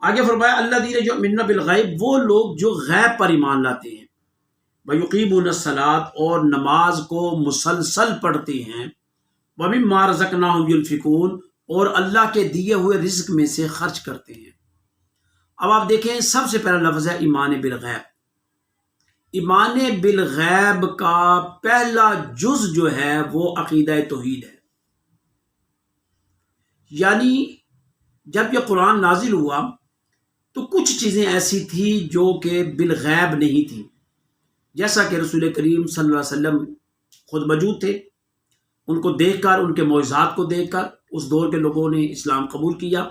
آگے فرمایا الذین یؤمنون بالغیب، وہ لوگ جو غیب پر ایمان لاتے ہیں، ویقیمون الصلاۃ، اور نماز کو مسلسل پڑھتے ہیں، ومما رزقناہم ینفقون، اور اللہ کے دیے ہوئے رزق میں سے خرچ کرتے ہیں۔ اب آپ دیکھیں سب سے پہلا لفظ ہے ایمان بالغیب۔ ایمان بالغیب کا پہلا جز جو ہے وہ عقیدہ توحید ہے۔ یعنی جب یہ قرآن نازل ہوا تو کچھ چیزیں ایسی تھیں جو کہ بالغیب نہیں تھیں، جیسا کہ رسول کریم صلی اللہ علیہ وسلم خود موجود تھے، ان کو دیکھ کر، ان کے معجزات کو دیکھ کر اس دور کے لوگوں نے اسلام قبول کیا،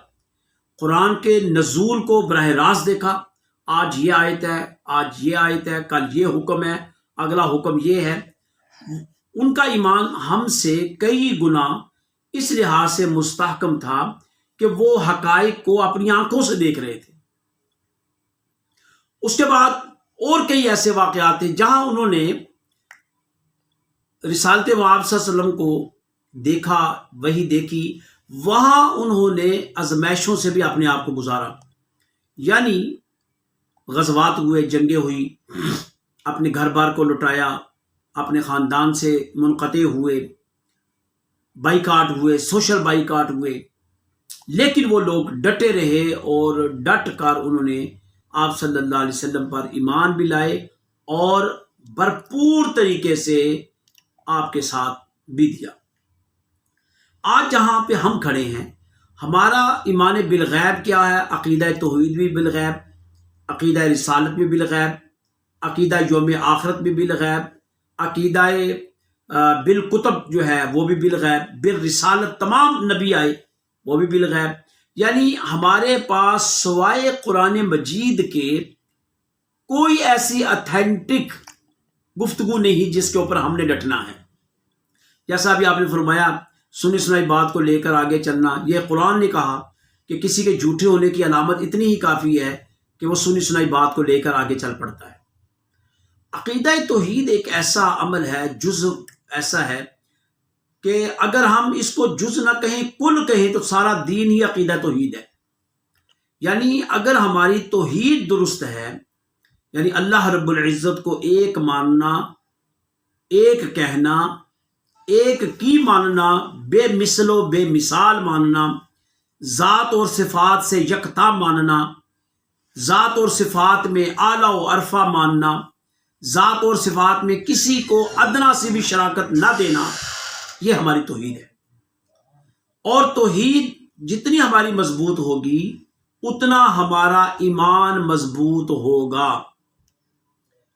قرآن کے نزول کو براہ راست دیکھا، آج یہ آیت ہے، آج یہ آیت ہے، کل یہ حکم ہے، اگلا حکم یہ ہے۔ ان کا ایمان ہم سے کئی گنا اس لحاظ سے مستحکم تھا کہ وہ حقائق کو اپنی آنکھوں سے دیکھ رہے تھے۔ اس کے بعد اور کئی ایسے واقعات تھے جہاں انہوں نے رسالت مآب صلی اللہ علیہ وسلم کو دیکھا، وہی دیکھی، وہاں انہوں نے آزمائشوں سے بھی اپنے آپ کو گزارا، یعنی غزوات ہوئے، جنگیں ہوئی، اپنے گھر بار کو لٹایا، اپنے خاندان سے منقطع ہوئے، بائیکاٹ ہوئے، سوشل بائیکاٹ ہوئے، لیکن وہ لوگ ڈٹے رہے اور ڈٹ کر انہوں نے آپ صلی اللہ علیہ وسلم پر ایمان بھی لائے اور بھرپور طریقے سے آپ کے ساتھ بھی دیا۔ آج جہاں پہ ہم کھڑے ہیں، ہمارا ایمان بالغیب کیا ہے؟ عقیدہ توحید بھی بالغیب، عقیدہ رسالت بھی بالغیب، عقیدہ یوم آخرت بھی بالغیب، عقیدہ بالکتب جو ہے وہ بھی بالغیب، بالرسالت تمام نبی آئے وہ بھی بالغیب۔ یعنی ہمارے پاس سوائے قرآن مجید کے کوئی ایسی اتھینٹک گفتگو نہیں جس کے اوپر ہم نے ڈٹنا ہے۔ جیسا ابھی آپ نے فرمایا سنی سنائی بات کو لے کر آگے چلنا، یہ قرآن نے کہا کہ کسی کے جھوٹے ہونے کی علامت اتنی ہی کافی ہے کہ وہ سنی سنائی بات کو لے کر آگے چل پڑتا ہے۔ عقیدہ توحید ایک ایسا عمل ہے، جز ایسا ہے کہ اگر ہم اس کو جز نہ کہیں، کل کہیں تو سارا دین ہی عقیدہ توحید ہے۔ یعنی اگر ہماری توحید درست ہے، یعنی اللہ رب العزت کو ایک ماننا، ایک کہنا، ایک کی ماننا، بے مثل و بے مثال ماننا، ذات اور صفات سے یکتا ماننا، ذات اور صفات میں اعلیٰ و عرفہ ماننا، ذات اور صفات میں کسی کو ادنا سے بھی شراکت نہ دینا، یہ ہماری توحید ہے۔ اور توحید جتنی ہماری مضبوط ہوگی اتنا ہمارا ایمان مضبوط ہوگا،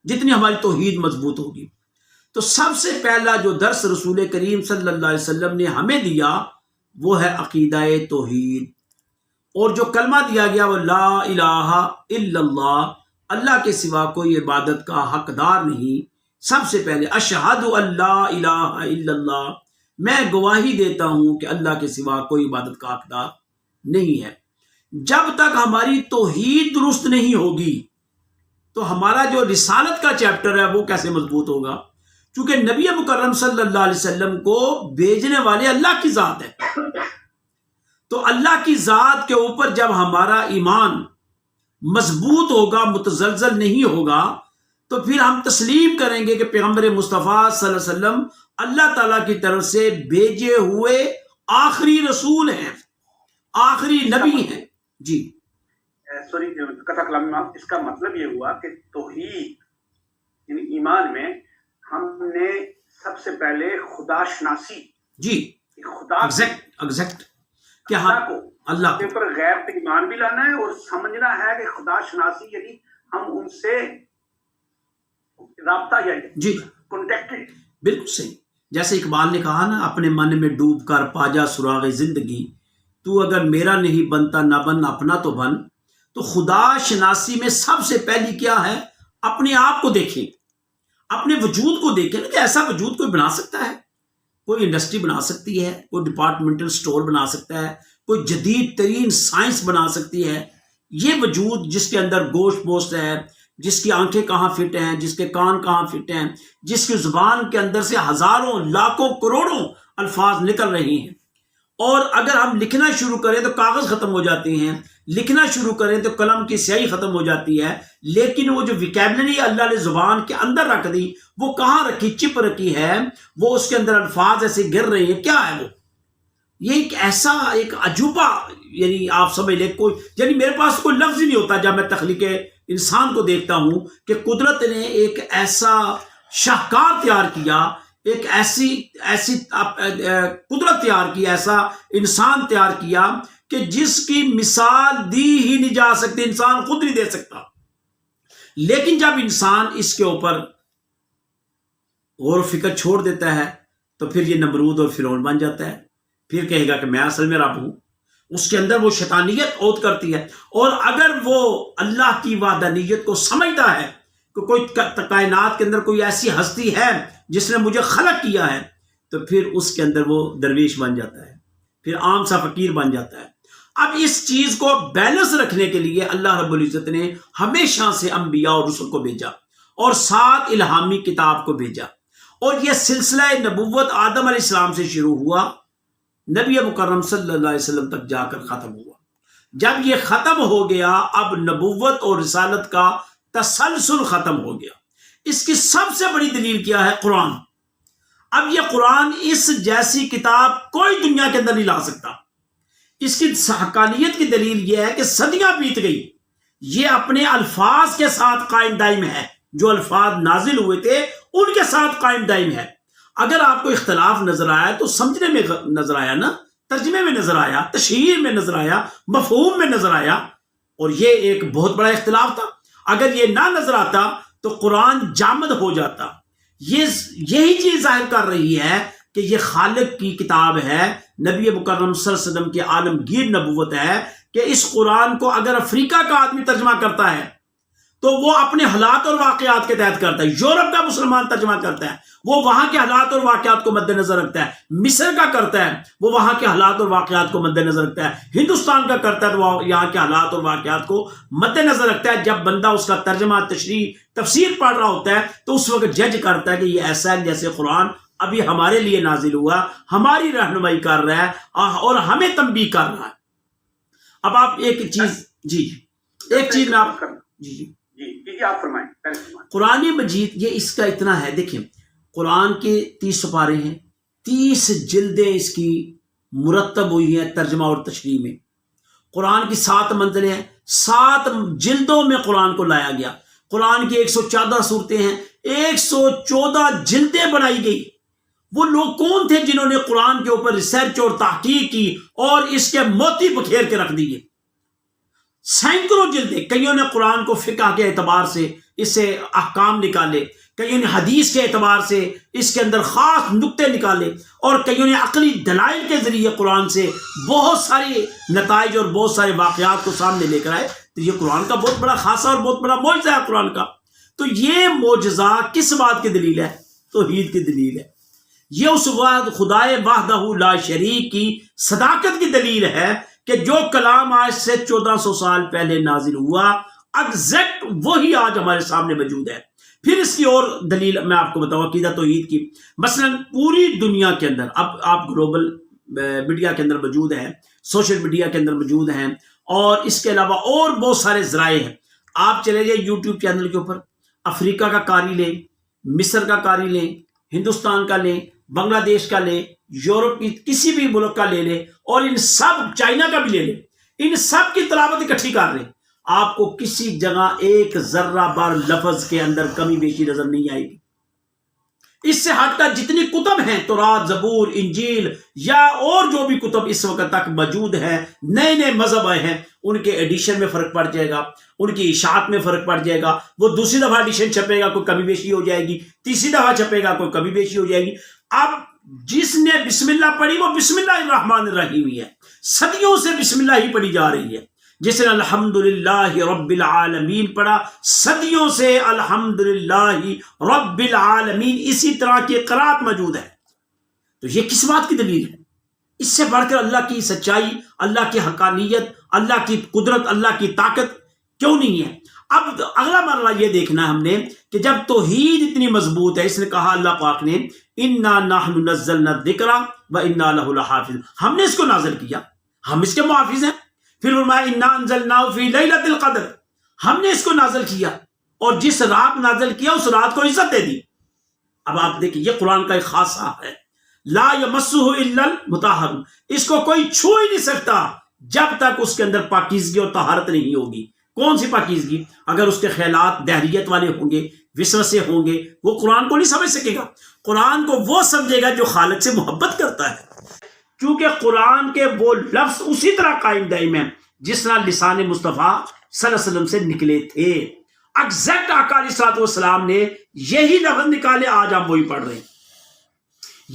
جتنی ہماری توحید مضبوط ہوگی۔ تو سب سے پہلا جو درس رسول کریم صلی اللہ علیہ وسلم نے ہمیں دیا وہ ہے عقیدہ توحید، اور جو کلمہ دیا گیا وہ لا الہ الا اللہ، اللہ کے سوا کوئی عبادت کا حقدار نہیں۔ سب سے پہلے اشہد ان لا الہ الا اللہ، میں گواہی دیتا ہوں کہ اللہ کے سوا کوئی عبادت کا حقدار نہیں ہے۔ جب تک ہماری توحید درست نہیں ہوگی تو ہمارا جو رسالت کا چیپٹر ہے وہ کیسے مضبوط ہوگا؟ چونکہ نبی مکرم صلی اللہ علیہ وسلم کو بھیجنے والے اللہ کی ذات ہے، تو اللہ کی ذات کے اوپر جب ہمارا ایمان مضبوط ہوگا، متزلزل نہیں ہوگا، تو پھر ہم تسلیم کریں گے کہ پیغمبر مصطفیٰ صلی اللہ علیہ وسلم اللہ تعالیٰ کی طرف سے بھیجے ہوئے آخری رسول ہیں، آخری نبی ہیں۔ جی سوری کتھا لمحہ، اس کا مطلب یہ ہوا کہ توحید یعنی ایمان میں ہم نے سب سے پہلے خدا شناسی، جی خدا ایگزیکٹ کہ اللہ کو، اللہ کے اوپر غیر پہ ایمان بھی لانا ہے اور سمجھنا ہے کہ خدا شناسی یعنی ہم ان سے رابطہ یا جی کانٹیکٹڈ۔ بالکل صحیح، جیسے اقبال نے کہا نا، اپنے من میں ڈوب کر پاجا سراغ زندگی، تو اگر میرا نہیں بنتا نہ بن اپنا تو بن۔ تو خدا شناسی میں سب سے پہلی کیا ہے؟ اپنے آپ کو دیکھیں، اپنے وجود کو دیکھیں کہ ایسا وجود کوئی بنا سکتا ہے، کوئی انڈسٹری بنا سکتی ہے، کوئی ڈپارٹمنٹل سٹور بنا سکتا ہے، کوئی جدید ترین سائنس بنا سکتی ہے۔ یہ وجود جس کے اندر گوشت پوشت ہے، جس کی آنکھیں کہاں فٹ ہیں، جس کے کان کہاں فٹ ہیں، جس کی زبان کے اندر سے ہزاروں لاکھوں کروڑوں الفاظ نکل رہی ہیں، اور اگر ہم لکھنا شروع کریں تو کاغذ ختم ہو جاتے ہیں، لکھنا شروع کریں تو قلم کی سیاہی ختم ہو جاتی ہے، لیکن وہ جو ویکیبلری اللہ نے زبان کے اندر رکھ دی وہ کہاں رکھی؟ چپ رکھی ہے، وہ اس کے اندر الفاظ ایسے گر رہے ہیں، کیا ہے وہ؟ یہ ایک ایسا ایک عجوبہ، یعنی آپ سمجھ لیں کوئی، یعنی میرے پاس کوئی لفظ ہی نہیں ہوتا جب میں تخلیق انسان کو دیکھتا ہوں کہ قدرت نے ایک ایسا شاہکار تیار کیا، ایک ایسی قدرت تیار کی، ایسا انسان تیار کیا کہ جس کی مثال دی ہی نہیں جا سکتی، انسان خود نہیں دے سکتا۔ لیکن جب انسان اس کے اوپر غور و فکر چھوڑ دیتا ہے تو پھر یہ نمرود اور فرعون بن جاتا ہے، پھر کہے گا کہ میں اصل میں رب ہوں۔ اس کے اندر وہ شیطانیت عود کرتی ہے، اور اگر وہ اللہ کی وحدانیت کو سمجھتا ہے کہ کوئی کائنات کے اندر کوئی ایسی ہستی ہے جس نے مجھے خلق کیا ہے، تو پھر اس کے اندر وہ درویش بن جاتا ہے، پھر عام سا فقیر بن جاتا ہے۔ اب اس چیز کو بیلنس رکھنے کے لیے اللہ رب العزت نے ہمیشہ سے انبیاء اور رسل کو بھیجا، اور ساتھ الہامی کتاب کو بھیجا، اور یہ سلسلہ نبوت آدم علیہ السلام سے شروع ہوا، نبی مکرم صلی اللہ علیہ وسلم تک جا کر ختم ہوا۔ جب یہ ختم ہو گیا، اب نبوت اور رسالت کا تسلسل ختم ہو گیا۔ اس کی سب سے بڑی دلیل کیا ہے؟ قرآن۔ اب یہ قرآن اس جیسی کتاب کوئی دنیا کے اندر نہیں لا سکتا۔ اس کی حقانیت کی دلیل یہ ہے کہ صدیاں بیت گئی، یہ اپنے الفاظ کے ساتھ قائم دائم ہے، جو الفاظ نازل ہوئے تھے ان کے ساتھ قائم دائم ہے۔ اگر آپ کو اختلاف نظر آیا تو سمجھنے میں نظر آیا نا، ترجمے میں نظر آیا، تشہیر میں نظر آیا، مفہوم میں نظر آیا، اور یہ ایک بہت بڑا اختلاف تھا۔ اگر یہ نہ نظر آتا تو قرآن جامد ہو جاتا۔ یہی چیز ظاہر کر رہی ہے کہ یہ خالق کی کتاب ہے، نبی مکرم صلی اللہ علیہ وسلم کی عالمگیر نبوت ہے، کہ اس قرآن کو اگر افریقہ کا آدمی ترجمہ کرتا ہے تو وہ اپنے حالات اور واقعات کے تحت کرتا ہے، یورپ کا مسلمان ترجمہ کرتا ہے وہ وہاں کے حالات اور واقعات کو مد نظر رکھتا ہے، مصر کا کرتا ہے وہ وہاں کے حالات اور واقعات کو مد نظر رکھتا ہے، ہندوستان کا کرتا ہے تو وہ یہاں کے حالات اور واقعات کو مد نظر رکھتا ہے۔ جب بندہ اس کا ترجمہ، تشریح، تفسیر پڑھ رہا ہوتا ہے تو اس وقت جج کرتا ہے کہ یہ ایسا ہے جیسے قرآن ابھی ہمارے لیے نازل ہوا، ہماری رہنمائی کر رہا ہے اور ہمیں تنبیہ کر رہا ہے۔ اب آپ ایک چیز، ایک چیز میں آپ آپ فرمائیں۔ قرآن مجید یہ اس کا اتنا ہے، دیکھیں قرآن کے 30 سپارے ہیں، 30 جلدیں اس کی مرتب ہوئی ہیں ترجمہ اور تشریح میں۔ قرآن کی 7 منزلیں ہیں، 7 جلدوں میں قرآن کو لایا گیا۔ قرآن کی 114 صورتیں ہیں، 114 جلدیں بنائی گئی۔ وہ لوگ کون تھے جنہوں نے قرآن کے اوپر ریسرچ اور تحقیق کی اور اس کے موتی بکھیر کے رکھ دیے؟ سینکڑوں جلدیں۔ کئیوں نے قرآن کو فقہ کے اعتبار سے اس سے احکام نکالے، کئیوں نے حدیث کے اعتبار سے اس کے اندر خاص نکتے نکالے، اور کئیوں نے عقلی دلائل کے ذریعے قرآن سے بہت سارے نتائج اور بہت سارے واقعات کو سامنے لے کر آئے۔ تو یہ قرآن کا بہت بڑا خاصہ اور بہت بڑا معجزہ ہے قرآن کا۔ تو یہ معجزہ کس بات کی دلیل ہے؟ توحید کی دلیل ہے۔ یہ اس خدائے وحدہ لا شریک کی صداقت کی دلیل ہے کہ جو کلام آج سے 1400 سال پہلے نازل ہوا، ایگزیکٹ وہی آج ہمارے سامنے موجود ہے۔ پھر اس کی اور دلیل میں آپ کو بتاؤں عقیدہ توحید کی۔ مثلا پوری دنیا کے اندر اب آپ گلوبل میڈیا کے اندر موجود ہیں، سوشل میڈیا کے اندر موجود ہیں، اور اس کے علاوہ اور بہت سارے ذرائع ہیں۔ آپ چلے جائیں یوٹیوب چینل کے اوپر، افریقہ کا قاری لیں، مصر کا قاری لیں، ہندوستان کا لیں، بنگلہ دیش کا لیں، یورپ کی کسی بھی ملک کا لے لیں، اور ان سب، چائنا کا بھی لے لیں، ان سب کی تلاوت اکٹھی کر لیں، آپ کو کسی جگہ ایک ذرہ بار لفظ کے اندر کمی بیشی نظر نہیں آئے گی۔ اس سے ہٹ کر جتنی کتب ہیں، تورات، زبور، انجیل یا اور جو بھی کتب اس وقت تک موجود ہیں، نئے نئے مذہب آئے ہیں، ان کے ایڈیشن میں فرق پڑ جائے گا، ان کی اشاعت میں فرق پڑ جائے گا۔ وہ دوسری دفعہ ایڈیشن چھپے گا، کوئی کمی بیشی ہو جائے گی، تیسری دفعہ چھپے گا، کوئی کمی بیشی ہو جائے گی۔ اب جس نے بسم اللہ پڑھی وہ بسم اللہ الرحمن الرحیم ہی ہے، صدیوں سے بسم اللہ ہی پڑھی جا رہی ہے۔ جس نے الحمدللہ رب العالمین پڑھا، صدیوں سے الحمدللہ رب العالمین اسی طرح کی قرات موجود ہے۔ تو یہ کس بات کی دلیل ہے؟ اس سے بڑھ کر اللہ کی سچائی، اللہ کی حقانیت، اللہ کی قدرت، اللہ کی طاقت کیوں نہیں ہے؟ اب اگلا مرحلہ یہ دیکھنا ہے ہم نے کہ جب توحید اتنی مضبوط ہے، اس نے کہا اللہ پاک نے انا نحن نزلنا الذکر وانا لہ لحافظ، ہم نے اس کو نازل کیا، ہم اس کے محافظ ہیں۔ پھر فرمایا انا انزلناہ فی لیلۃ القدر، ہم نے اس کو نازل کیا اور جس رات نازل کیا اس رات کو عزت دے دی۔ اب آپ دیکھیں یہ قرآن کا ایک خاصہ ہے، لا یمسہ الا المطہرون، اس کو کوئی چھو ہی نہیں سکتا جب تک اس کے اندر پاکیزگی اور طہارت نہیں ہوگی۔ کون سی پاکیزگی؟ اگر اس کے خیالات دہریت والے ہوں گے، وسوسے ہوں گے، وہ قرآن کو نہیں سمجھ سکے گا۔ قرآن کو وہ سمجھے گا جو خالق سے محبت کرتا ہے، کیونکہ قرآن کے وہ لفظ اسی طرح قائم دائم ہیں جس طرح لسان مصطفیٰ صلی اللہ علیہ وسلم سے نکلے تھے۔ ایگزیکٹ آقا علیہ الصلوۃ والسلام نے یہی لفظ نکالے، آج ہم وہی پڑھ رہے ہیں۔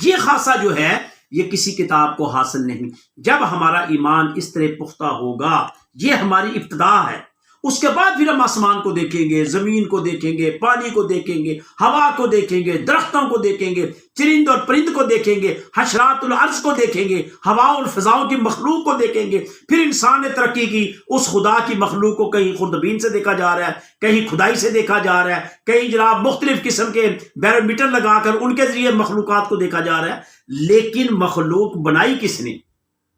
یہ خاصہ جو ہے یہ کسی کتاب کو حاصل نہیں۔ جب ہمارا ایمان اس طرح پختہ ہوگا، یہ ہماری ابتدا ہے، اس کے بعد پھر ہم آسمان کو دیکھیں گے، زمین کو دیکھیں گے، پانی کو دیکھیں گے، ہوا کو دیکھیں گے، درختوں کو دیکھیں گے، چرند اور پرند کو دیکھیں گے، حشرات الارض کو دیکھیں گے، ہوا اور فضاؤں کی مخلوق کو دیکھیں گے۔ پھر انسان نے ترقی کی، اس خدا کی مخلوق کو کہیں خوردبین سے دیکھا جا رہا ہے، کہیں کھدائی سے دیکھا جا رہا ہے، کہیں جناب مختلف قسم کے بیرومیٹر لگا کر ان کے ذریعے مخلوقات کو دیکھا جا رہا ہے۔ لیکن مخلوق بنائی کس نے؟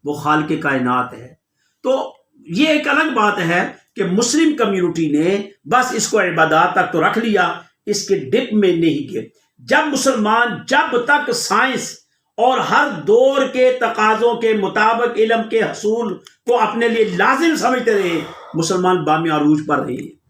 وہ خالق کائنات ہے۔ تو یہ ایک الگ بات ہے کہ مسلم کمیونٹی نے بس اس کو عبادات تک تو رکھ لیا، اس کے ڈپ میں نہیں گئے۔ جب مسلمان جب تک سائنس اور ہر دور کے تقاضوں کے مطابق علم کے حصول کو اپنے لیے لازم سمجھتے رہے، مسلمان بام عروج پر رہے ہیں۔